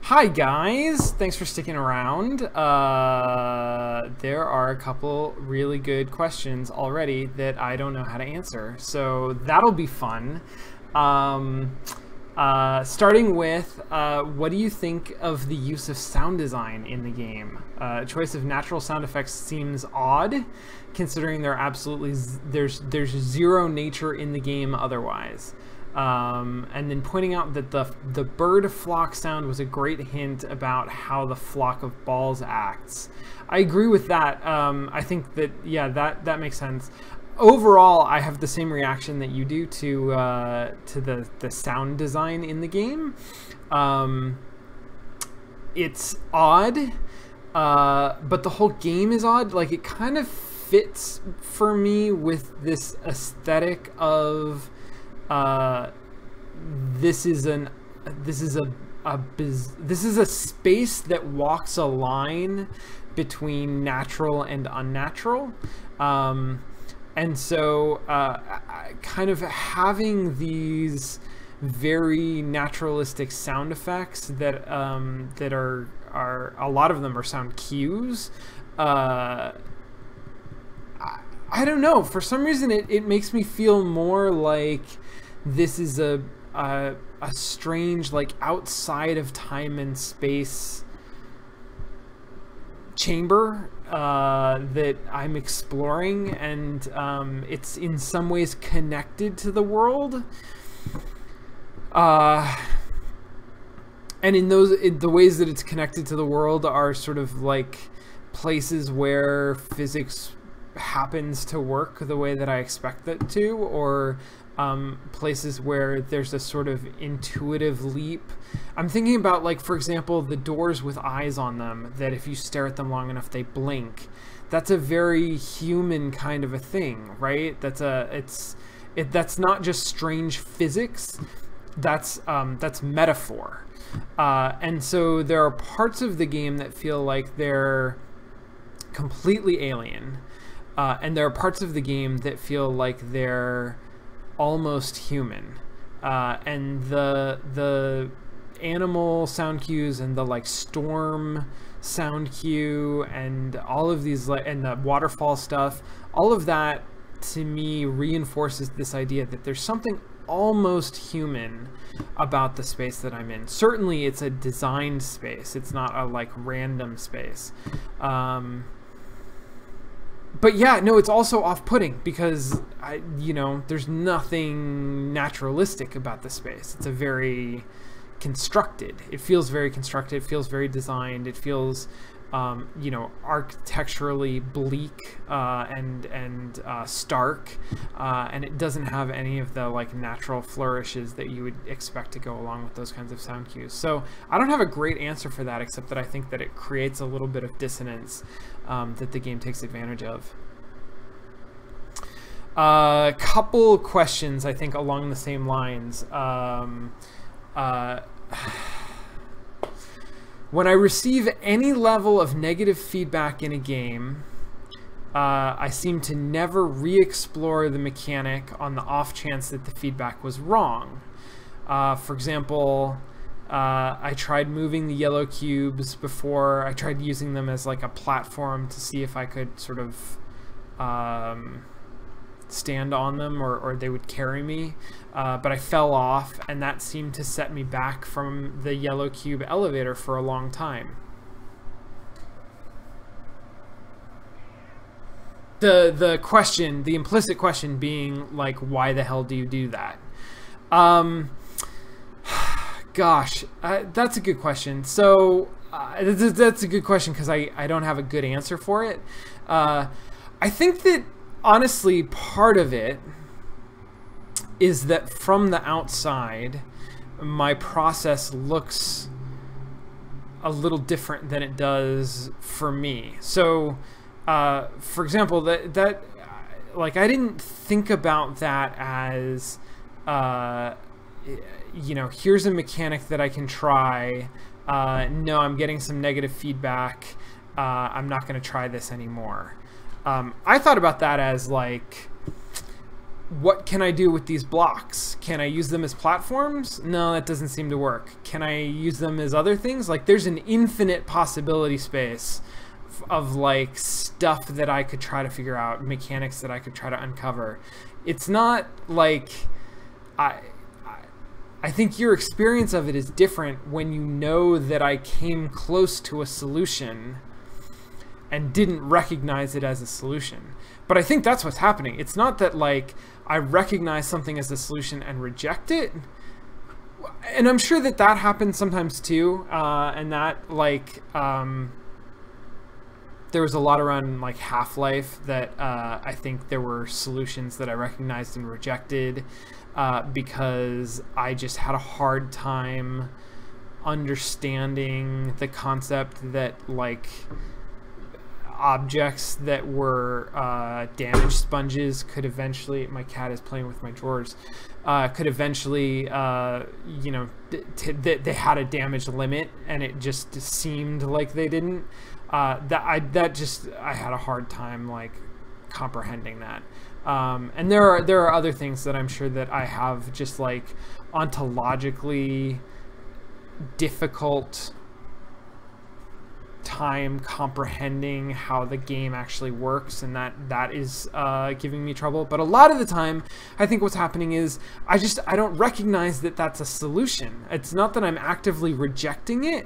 Hi guys, thanks for sticking around. There are a couple really good questions already that I don't know how to answer, so that'll be fun. Starting with, what do you think of the use of sound design in the game? Choice of natural sound effects seems odd, considering there's zero nature in the game otherwise. And then pointing out that the bird flock sound was a great hint about how the flock of balls acts. I agree with that. I think that, yeah, that makes sense. Overall, I have the same reaction that you do to the sound design in the game. It's odd, but the whole game is odd. Like, it kind of fits for me with this aesthetic of this is a space that walks a line between natural and unnatural, and so kind of having these very naturalistic sound effects that are a lot of them are sound cues. I don't know, for some reason it makes me feel more like this is a strange, like, outside of time and space chamber that I'm exploring, and it's in some ways connected to the world, and in the ways that it's connected to the world are sort of like places where physics happens to work the way that I expect it to, or places where there's a sort of intuitive leap. I'm thinking about, like, for example, the doors with eyes on them, that if you stare at them long enough they blink. That's a very human kind of a thing, right? That's not just strange physics, that's metaphor. And so there are parts of the game that feel like they're completely alien. And there are parts of the game that feel like they're almost human. And the animal sound cues and the, like, storm sound cue and all of these, and the waterfall stuff, all of that to me reinforces this idea that there's something almost human about the space that I'm in. Certainly it's a designed space. It's not a, like, random space. But yeah, no, it's also off-putting because there's nothing naturalistic about the space. It's a very constructed. It feels very constructed. It feels very designed. It feels, architecturally bleak and stark, and it doesn't have any of the, like, natural flourishes that you would expect to go along with those kinds of sound cues. So I don't have a great answer for that, except that I think that it creates a little bit of dissonance that the game takes advantage of. Couple questions, I think, along the same lines. When I receive any level of negative feedback in a game, I seem to never re-explore the mechanic on the off chance that the feedback was wrong. For example, I tried moving the yellow cubes before. I tried using them as, like, a platform to see if I could sort of stand on them or they would carry me, but I fell off, and that seemed to set me back from the yellow cube elevator for a long time. The question, the implicit question being, like, why the hell do you do that? Gosh, that's a good question. So that's a good question because I don't have a good answer for it. I think that, honestly, part of it is that from the outside, my process looks a little different than it does for me. So, for example, that like, I didn't think about that as, here's a mechanic that I can try. No, I'm getting some negative feedback. I'm not going to try this anymore. I thought about that as, like, what can I do with these blocks? Can I use them as platforms? No, that doesn't seem to work. Can I use them as other things? Like, there's an infinite possibility space of like stuff that I could try to figure out, mechanics that I could try to uncover. It's not like I think your experience of it is different when you know that I came close to a solution and didn't recognize it as a solution. But I think that's what's happening. It's not that like I recognize something as a solution and reject it. And I'm sure that that happens sometimes too. And that like there was a lot around like Half-Life that I think there were solutions that I recognized and rejected because I just had a hard time understanding the concept that like objects that were damage sponges could eventually, my cat is playing with my drawers, could eventually, you know, they had a damage limit, and it just seemed like they didn't. I had a hard time like comprehending that. And there are other things that I'm sure that I have just like ontologically difficult time comprehending how the game actually works, and that is giving me trouble. But a lot of the time I think what's happening is I don't recognize that that's a solution. It's not that I'm actively rejecting it.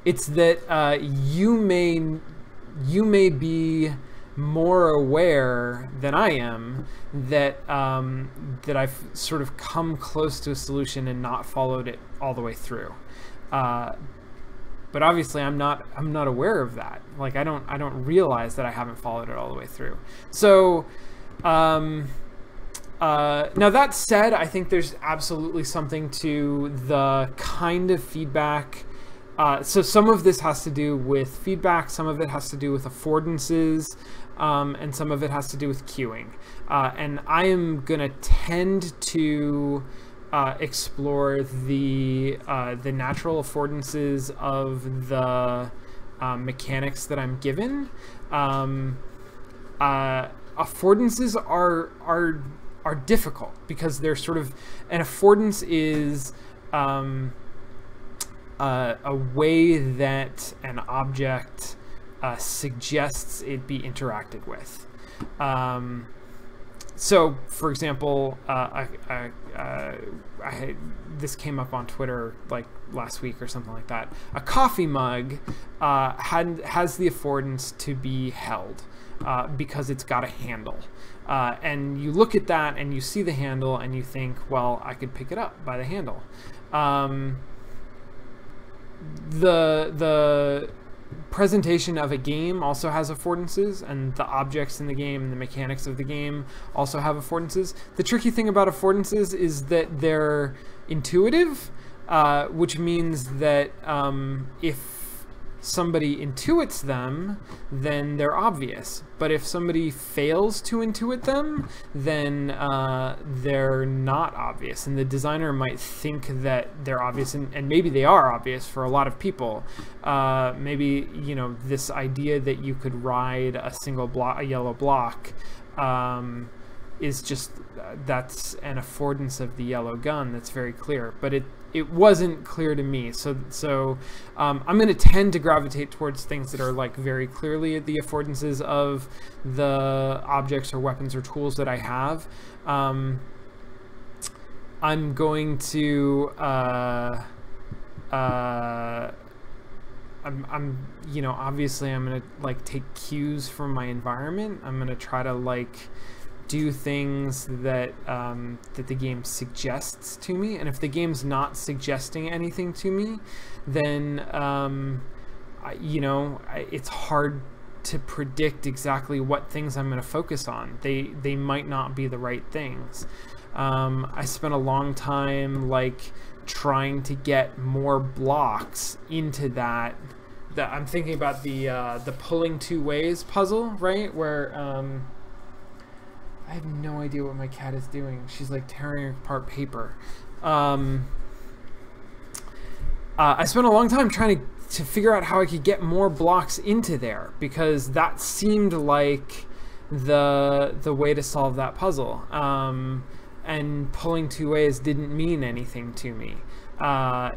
It's that you may be more aware than I am that that I've sort of come close to a solution and not followed it all the way through. But obviously I'm not aware of that. Like I don't realize that I haven't followed it all the way through. So now that said, I think there's absolutely something to the kind of feedback. So some of this has to do with feedback, some of it has to do with affordances, and some of it has to do with queuing. And I am going to tend to explore the natural affordances of the mechanics that I'm given. Affordances are difficult because they're sort of, an affordance is a way that an object suggests it be interacted with. So, for example, this came up on Twitter like last week or something like that. A coffee mug has the affordance to be held because it's got a handle. And you look at that and you see the handle and you think, well, I could pick it up by the handle. The presentation of a game also has affordances, and the objects in the game and the mechanics of the game also have affordances. The tricky thing about affordances is that they're intuitive, which means that if somebody intuits them, then they're obvious. But if somebody fails to intuit them, then they're not obvious. And the designer might think that they're obvious, and maybe they are obvious for a lot of people. Maybe, you know, this idea that you could ride a single block, a yellow block, is just, that's an affordance of the yellow gun that's very clear. But it wasn't clear to me, so I'm going to tend to gravitate towards things that are like very clearly the affordances of the objects or weapons or tools that I have. I'm going to I'm you know, obviously I'm going to like take cues from my environment. I'm going to try to like do things that that the game suggests to me, and if the game's not suggesting anything to me, then you know, it's hard to predict exactly what things I'm going to focus on. They might not be the right things. I spent a long time like trying to get more blocks into that. I'm thinking about the pulling two ways puzzle, right, where I have no idea what my cat is doing. She's like tearing apart paper. I spent a long time trying to figure out how I could get more blocks into there, because that seemed like the way to solve that puzzle. And pulling two ways didn't mean anything to me.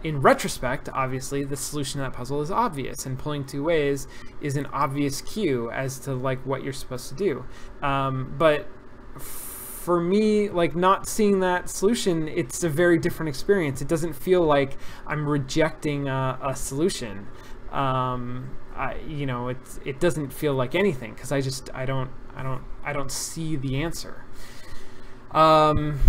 In retrospect, obviously, the solution to that puzzle is obvious, and pulling two ways is an obvious cue as to like what you're supposed to do. But for me, like not seeing that solution, it's a very different experience. It doesn't feel like I'm rejecting a solution. You know, it doesn't feel like anything because I don't see the answer. I'm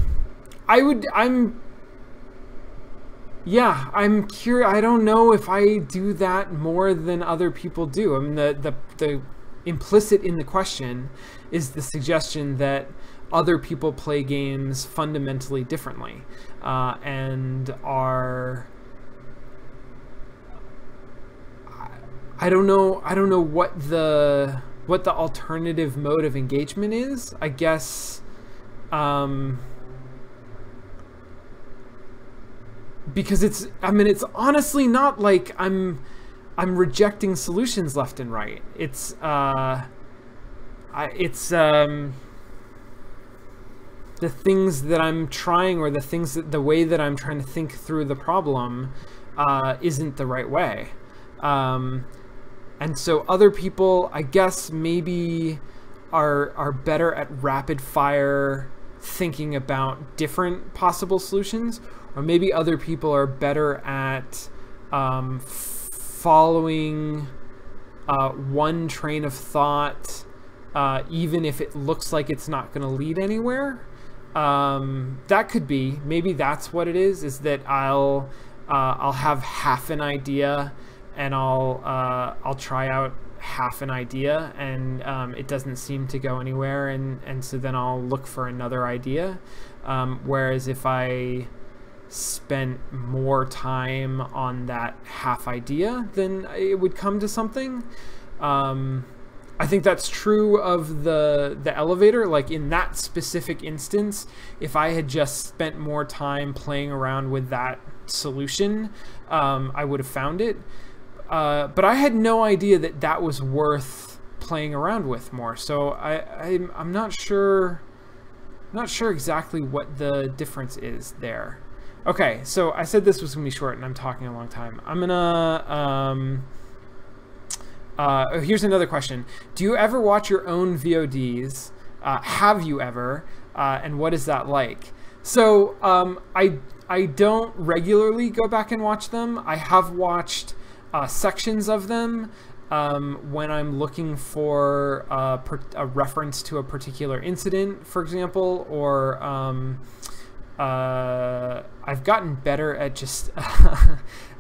curious. I don't know if I do that more than other people do. I mean, the implicit in the question is the suggestion that other people play games fundamentally differently, and are. I don't know what the alternative mode of engagement is. I guess. Because it's honestly not like I'm rejecting solutions left and right. It's the things that I'm trying, or the way that I'm trying to think through the problem isn't the right way. And so other people, I guess, maybe are better at rapid fire thinking about different possible solutions, or maybe other people are better at following one train of thought, even if it looks like it's not going to lead anywhere. That could be. Maybe that's what it is that I'll have half an idea, and I'll try out half an idea, and it doesn't seem to go anywhere, and so then I'll look for another idea. Whereas if I spent more time on that half idea, then it would come to something. I think that's true of the elevator. Like in that specific instance, if I had just spent more time playing around with that solution, I would have found it. But I had no idea that was worth playing around with more. So I'm not sure exactly what the difference is there. Okay, so I said this was gonna be short, and I'm talking a long time. I'm gonna here's another question. Do you ever watch your own VODs? Have you ever? And what is that like? So I don't regularly go back and watch them. I have watched sections of them when I'm looking for a reference to a particular incident, for example, or I've gotten better at just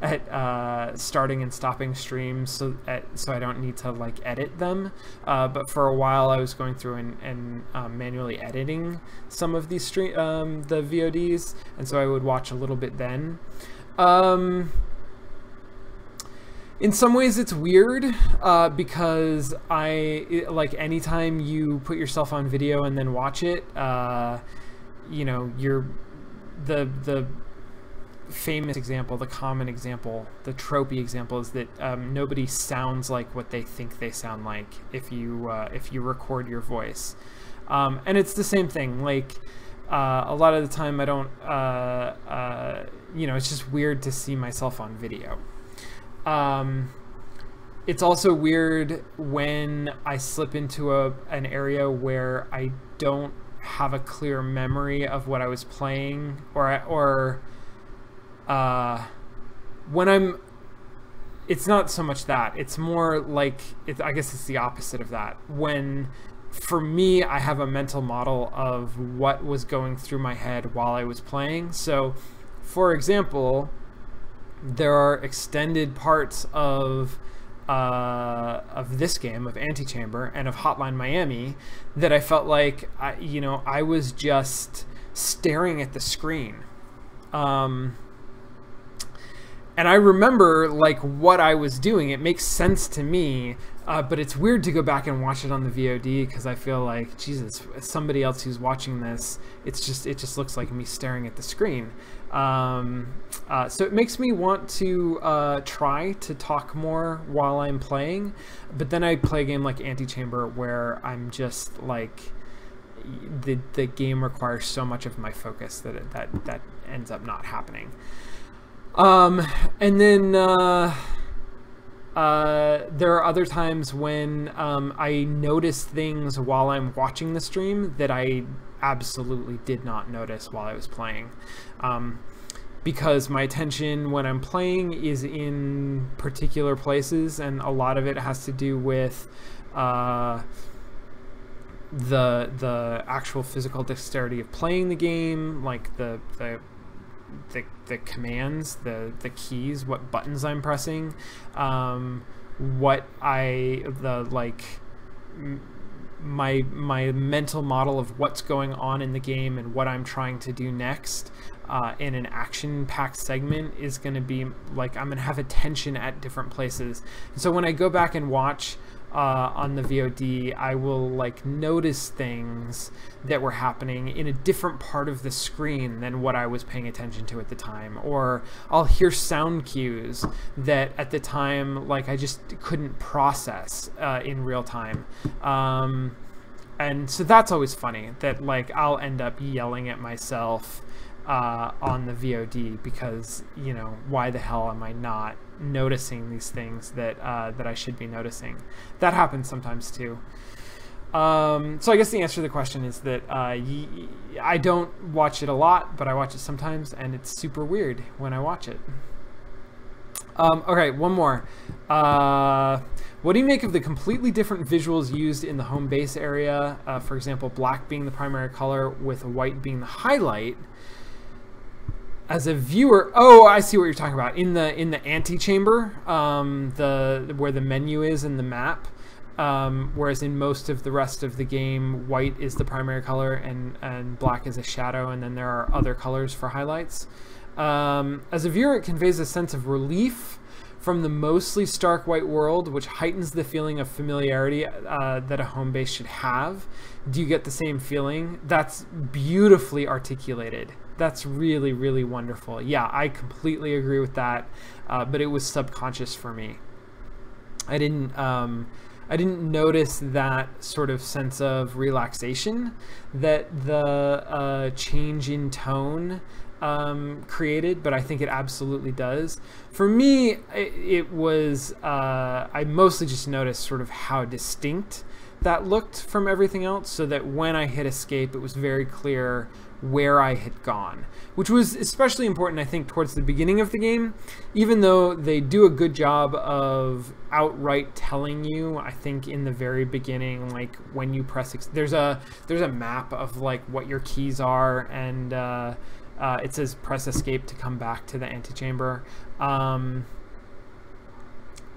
at starting and stopping streams so I don't need to like edit them. But for a while I was going through and manually editing some of these the VODs, and so I would watch a little bit then. In some ways it's weird because like anytime you put yourself on video and then watch it, you know, the famous example, the common example, the tropey example is that nobody sounds like what they think they sound like if you record your voice, and it's the same thing. Like a lot of the time I don't, you know, it's just weird to see myself on video. It's also weird when I slip into an area where I don't have a clear memory of what I was playing, or when it's not so much that, it's more like, I guess it's the opposite of that. When, for me, I have a mental model of what was going through my head while I was playing. So, for example, there are extended parts of this game, of Antichamber and of Hotline Miami, that I felt like I was just staring at the screen, and I remember like what I was doing. It makes sense to me But it's weird to go back and watch it on the VOD because I feel like, Jesus, somebody else who's watching this, it just looks like me staring at the screen. So it makes me want to try to talk more while I'm playing, but then I play a game like Antichamber where I'm just like, the game requires so much of my focus that that ends up not happening. And then there are other times when I notice things while I'm watching the stream that I absolutely did not notice while I was playing. Because my attention when I'm playing is in particular places, and a lot of it has to do with the actual physical dexterity of playing the game, like the commands, the keys, what buttons I'm pressing, my mental model of what's going on in the game and what I'm trying to do next in an action-packed segment is going to be like, I'm going to have attention at different places. And so when I go back and watch on the VOD, I will like notice things that were happening in a different part of the screen than what I was paying attention to at the time, or I'll hear sound cues that at the time like I just couldn't process in real time. And so that's always funny that like I'll end up yelling at myself on the VOD because, you know, why the hell am I not noticing these things that that I should be noticing? That happens sometimes too. So I guess the answer to the question is that I don't watch it a lot, but I watch it sometimes, and it's super weird when I watch it. Okay, one more. What do you make of the completely different visuals used in the home base area? For example, black being the primary color with white being the highlight. As a viewer, oh, I see what you're talking about. In the Antichamber, where the menu is in the map, whereas in most of the rest of the game, white is the primary color and black is a shadow, and then there are other colors for highlights. As a viewer, it conveys a sense of relief from the mostly stark white world, which heightens the feeling of familiarity that a home base should have. Do you get the same feeling? That's beautifully articulated. That's really, really wonderful. Yeah, I completely agree with that, but it was subconscious for me. I didn't notice that sort of sense of relaxation that the change in tone created, but I think it absolutely does. For me, it was, I mostly just noticed sort of how distinct that looked from everything else, so that when I hit escape, it was very clear where I had gone, which was especially important, I think, towards the beginning of the game. Even though they do a good job of outright telling you, I think in the very beginning, like when you press, there's a map of like what your keys are, and it says press escape to come back to the antechamber.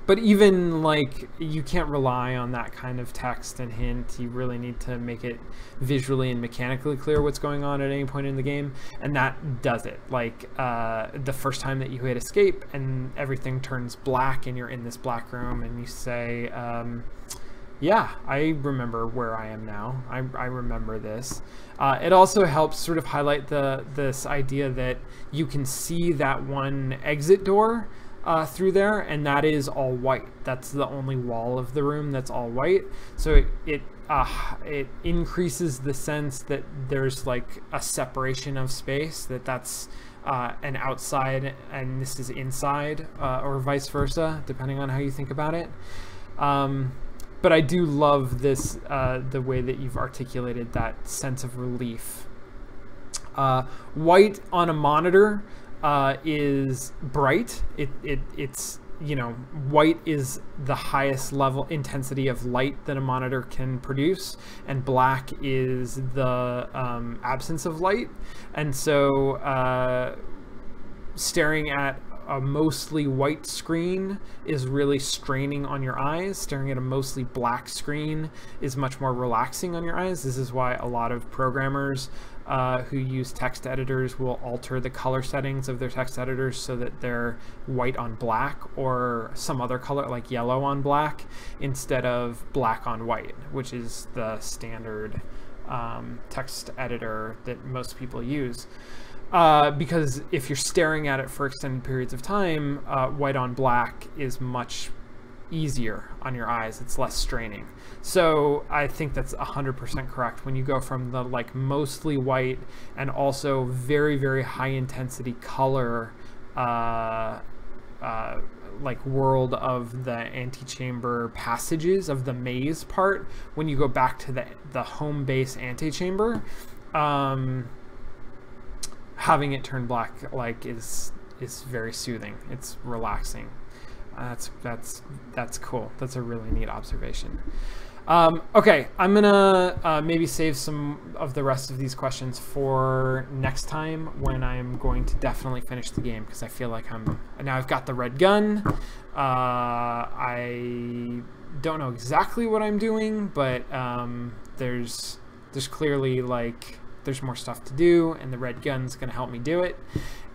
But even like, you can't rely on that kind of text and hint. You really need to make it visually and mechanically clear what's going on at any point in the game, and that does it. Like the first time that you hit escape and everything turns black and you're in this black room and you say, yeah, I remember where I am now. I remember this. It also helps sort of highlight this idea that you can see that one exit door through there, and that is all white. That's the only wall of the room that's all white. So it increases the sense that there's like a separation of space, that's an outside and this is inside, or vice versa, depending on how you think about it. But I do love this, the way that you've articulated that sense of relief. White on a monitor is bright. It's, you know, white is the highest level intensity of light that a monitor can produce, and black is the absence of light. And so staring at a mostly white screen is really straining on your eyes. Staring at a mostly black screen is much more relaxing on your eyes. This is why a lot of programmers who use text editors will alter the color settings of their text editors so that they're white on black or some other color like yellow on black instead of black on white, which is the standard text editor that most people use. Because if you're staring at it for extended periods of time, white on black is much easier on your eyes. It's less straining. So I think that's 100% correct. When you go from the like mostly white and also very, very high intensity color like world of the Antichamber passages of the maze part, when you go back to the home base Antichamber, having it turn black like is very soothing. It's relaxing. That's cool. That's a really neat observation. Okay, I'm gonna maybe save some of the rest of these questions for next time when I'm going to definitely finish the game, because I feel like now I've got the red gun. I don't know exactly what I'm doing, but there's clearly like there's more stuff to do, and the red gun's gonna help me do it.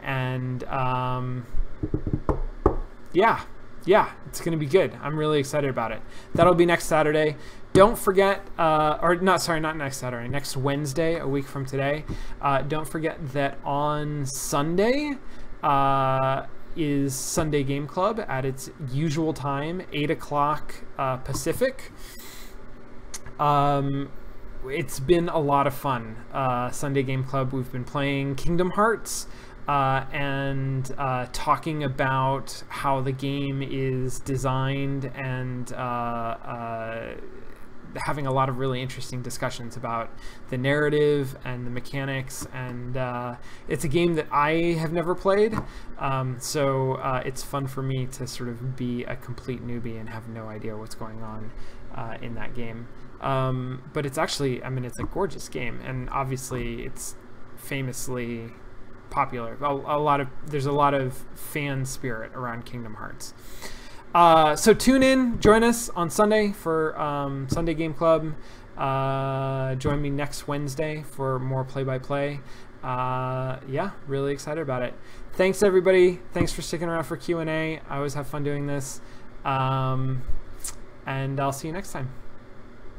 And yeah, it's going to be good. I'm really excited about it. That'll be next Saturday. Don't forget, not next Saturday, next Wednesday, a week from today. Don't forget that on Sunday is Sunday Game Club at its usual time, 8 o'clock Pacific. It's been a lot of fun. Sunday Game Club, we've been playing Kingdom Hearts, and talking about how the game is designed, and having a lot of really interesting discussions about the narrative and the mechanics. And it's a game that I have never played, so it's fun for me to sort of be a complete newbie and have no idea what's going on in that game. But it's actually, I mean, it's a gorgeous game, and obviously it's famously popular. There's a lot of fan spirit around Kingdom Hearts. So tune in, join us on Sunday for Sunday Game Club. Join me next Wednesday for more play-by-play. Yeah, really excited about it. Thanks everybody. Thanks for sticking around for Q&A. I always have fun doing this. And I'll see you next time.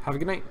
Have a good night.